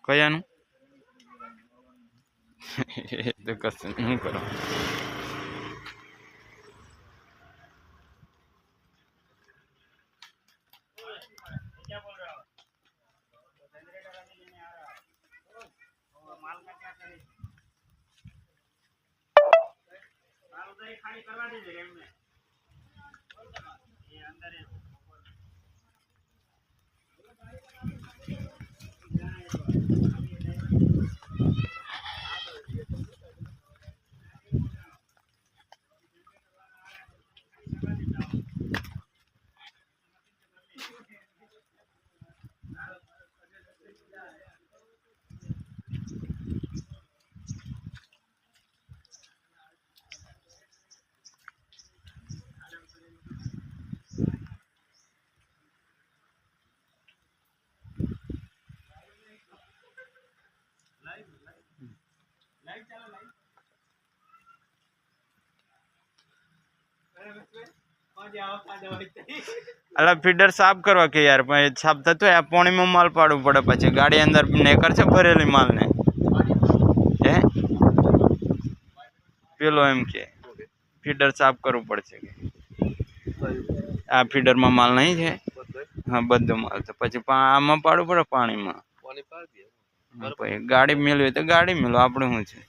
કયાનું તો કશું શું કરો अला फीडर साफ करवा के यार साफ थतो है पानी में माल पाड़ू पड़े पछी गाड़ी अंदर नेकर छे भरेली माल ने हे पेलो एम के फीडर साफ करवू पड़छे आ फीडर में माल नहीं है हाँ बधो माल तो पछी आमा पाड़ू पड़े पानी में गाड़ी मेलवी तो गाड़ी मेलो आपणे शुं छे।